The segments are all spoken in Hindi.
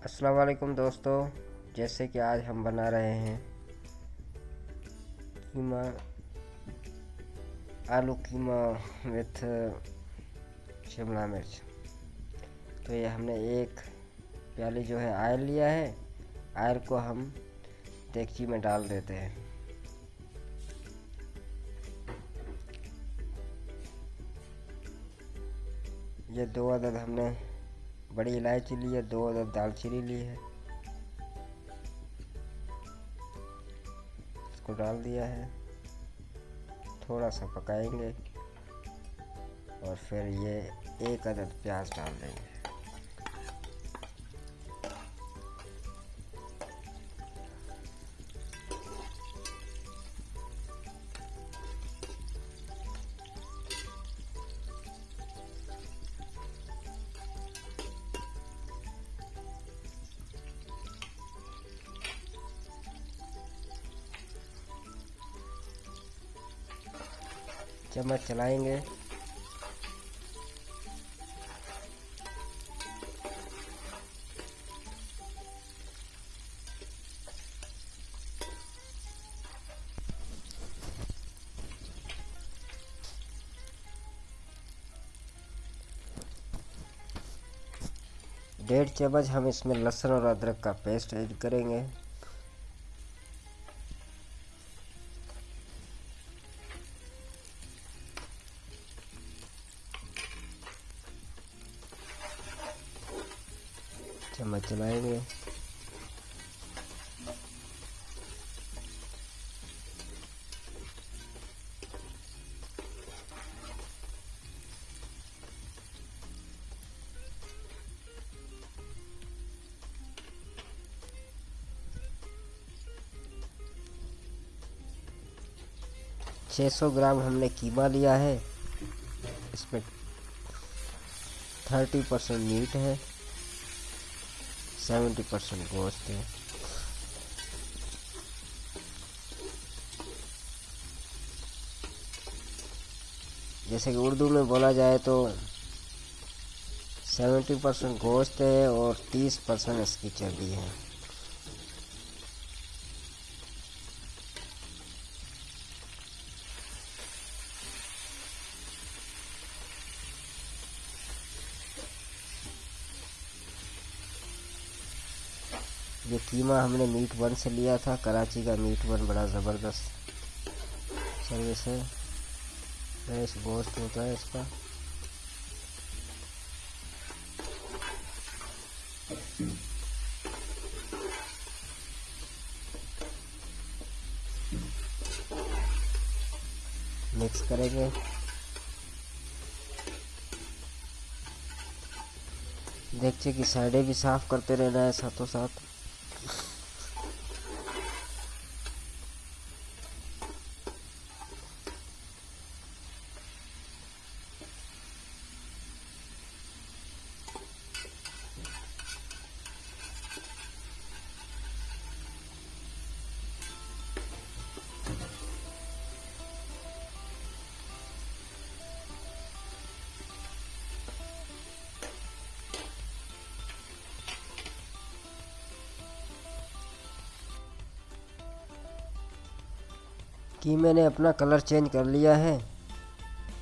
अस्सलाम वालेकुम दोस्तों, जैसे कि आज हम बना रहे हैं कीमा, आलू कीमा विथ शिमला मिर्च। तो ये हमने एक प्याली जो है ऑयल लिया है। ऑयल को हम देगची में डाल देते हैं। ये 2 अदद हमने बड़ी इलायची ली है, 2 अदद दालचीनी ली है, इसको डाल दिया है। थोड़ा सा पकाएंगे और फिर ये 1 अदद प्याज डाल देंगे। चम्मच चलाएंगे। डेढ़ चम्मच हम इसमें लहसुन और अदरक का पेस्ट ऐड करेंगे। चम्मच चलाएंगे। छः 600 ग्राम हमने कीमा लिया है। इसमें 30% मीट है, 70% गोश्त है। जैसे कि उर्दू में बोला जाए तो 70% गोश्त है और 30% इसकी चर्बी है। ये कीमा हमने मीट वन से लिया था। कराची का मीट वन बड़ा ज़बरदस्त सर्विस है, फ्रेश गोश्त होता है इसका। मिक्स करेंगे। देखिए कि साइडें भी साफ़ करते रहना है साथों साथ। कीमे ने अपना कलर चेंज कर लिया है।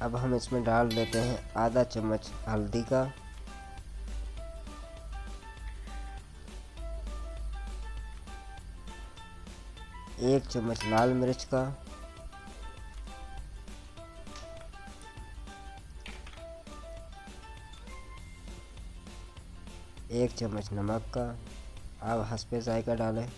अब हम इसमें डाल देते हैं आधा चम्मच हल्दी का, 1 चम्मच लाल मिर्च का, 1 चम्मच नमक का। अब हस्बे जायका डालें।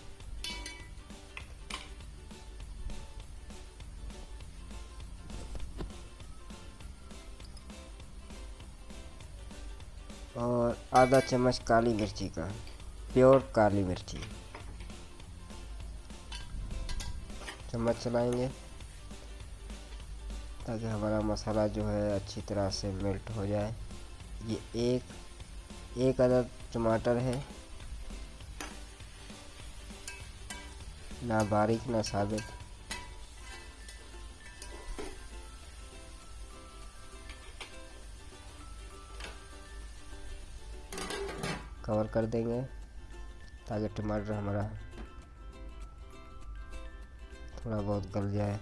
और आधा चम्मच काली मिर्ची का, प्योर काली मिर्ची। चम्मच चलाएंगे ताकि हमारा मसाला जो है अच्छी तरह से मेल्ट हो जाए। ये एक अदद टमाटर है, ना बारीक ना साबित। कवर कर देंगे। ताकि टमाटर हमारा थोड़ा बहुत गल जाए।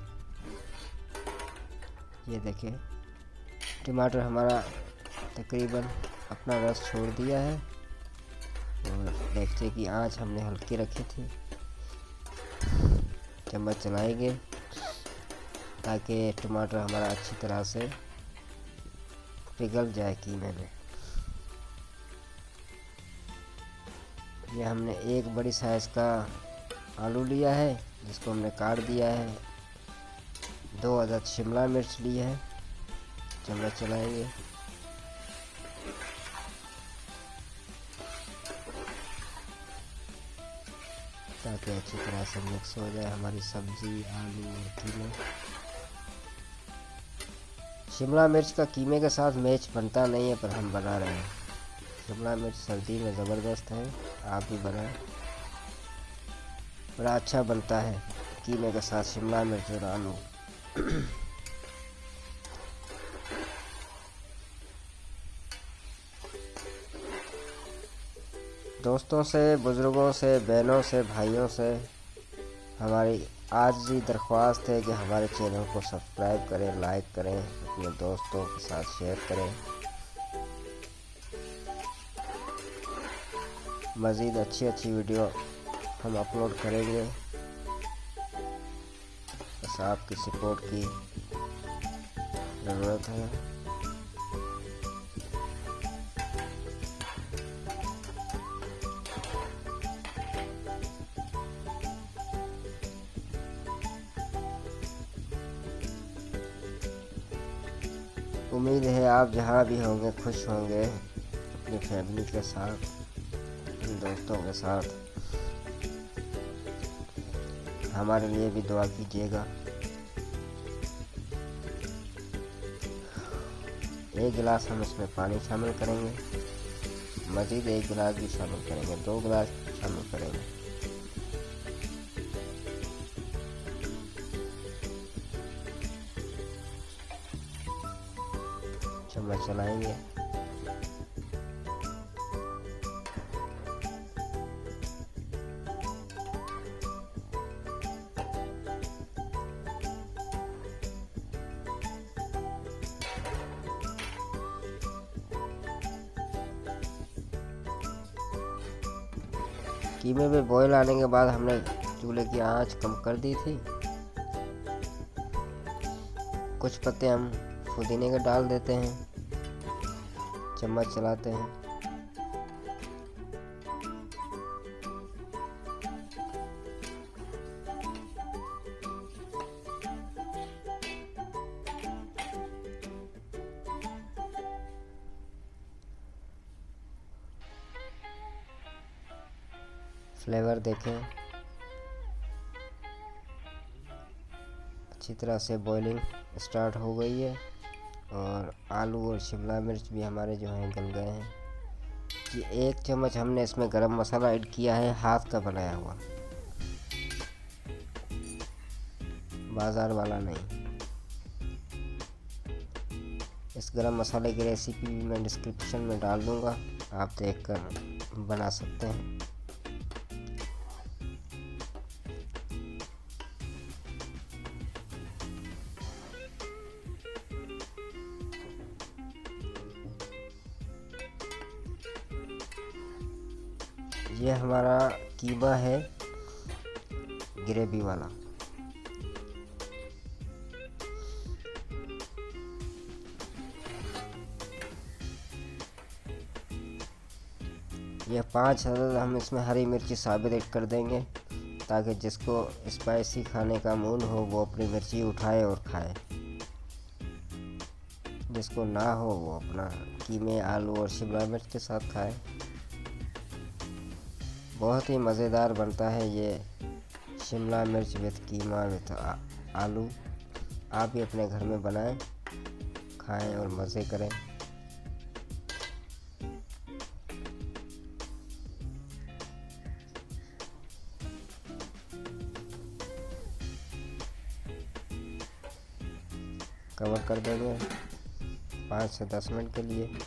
ये देखिए टमाटर हमारा तकरीबन अपना रस छोड़ दिया है। और देखते कि आंच हमने हल्की रखी थी। चम्मच चलाएंगे ताकि टमाटर हमारा अच्छी तरह से पिघल जाए कीमे में। ये हमने एक बड़ी साइज़ का आलू लिया है जिसको हमने काट दिया है। 2 अदद शिमला मिर्च ली है। चम्मच चलाएंगे। ताकि अच्छी तरह से मिक्स हो जाए हमारी सब्जी, आलू और कीमे। शिमला मिर्च का कीमे के साथ मैच बनता नहीं है, पर हम बना रहे हैं। शिमला मिर्च सर्दी में ज़बरदस्त है, आप भी बनाएं। बड़ा अच्छा बनता है कीमे के साथ शिमला मिर्च और आलू। दोस्तों से, बुज़ुर्गों से, बहनों से, भाइयों से हमारी आज ही दरख्वास्त है कि हमारे चैनल को सब्सक्राइब करें, लाइक करें, अपने दोस्तों के साथ शेयर करें। मज़ीद अच्छी वीडियो हम अपलोड करेंगे। बस आपकी सपोर्ट की ज़रूरत है। उम्मीद है आप जहाँ भी होंगे खुश होंगे, अपनी फैमिली के साथ, अपने दोस्तों के साथ। हमारे लिए भी दुआ कीजिएगा। 1 गिलास हम इसमें पानी शामिल करेंगे। मज़ीद 1 गिलास भी शामिल करेंगे, 2 गिलास शामिल करेंगे। चम्मच चलाएंगे। कीमे में बॉयल आने के बाद हमने चूल्हे की आंच कम कर दी थी। कुछ पत्ते हम पुदीने के डाल देते हैं। चम्मच चलाते हैं। फ्लेवर देखें, अच्छी तरह से बॉइलिंग स्टार्ट हो गई है और आलू और शिमला मिर्च भी हमारे जो हैं गल गए हैं। ये 1 चम्मच हमने इसमें गरम मसाला ऐड किया है, हाथ का बनाया हुआ, बाज़ार वाला नहीं। इस गरम मसाले की रेसिपी भी मैं डिस्क्रिप्शन में डाल दूँगा, आप देखकर बना सकते हैं। ये हमारा कीमा है ग्रेवी वाला। यह 5 अदद हम इसमें हरी मिर्ची साबित ऐड कर देंगे ताकि जिसको स्पाइसी खाने का मूड हो वो अपनी मिर्ची उठाए और खाए। जिसको ना हो वो अपना कीमे, आलू और शिमला मिर्च के साथ खाए। बहुत ही मज़ेदार बनता है ये शिमला मिर्च विथ कीमा विथ आलू। आप भी अपने घर में बनाएं, खाएं और मज़े करें। कवर कर देंगे 5 से 10 मिनट के लिए।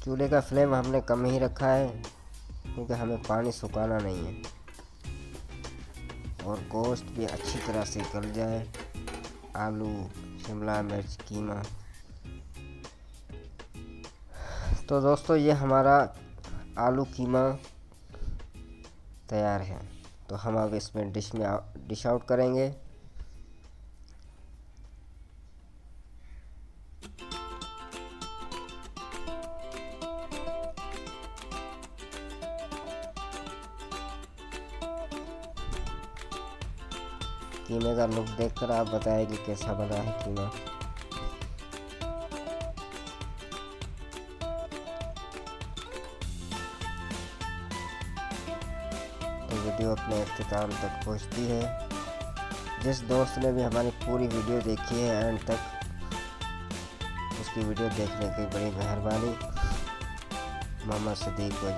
चूल्हे का फ्लेम हमने कम ही रखा है क्योंकि हमें पानी सुखाना नहीं है और गोश्त भी अच्छी तरह से गल जाए। आलू, शिमला मिर्च, कीमा। तो दोस्तों ये हमारा आलू कीमा तैयार है। तो हम अब इसमें डिश आउट करेंगे। कीमे का लुक देखकर आप बताएं कि कैसा बना है कीमा। तो वीडियो अपने इख्तिताम तक पहुंचती है। जिस दोस्त ने भी हमारी पूरी वीडियो देखी है एंड तक, उसकी वीडियो देखने की बड़ी मेहरबानी। मोहम्मद सदीक को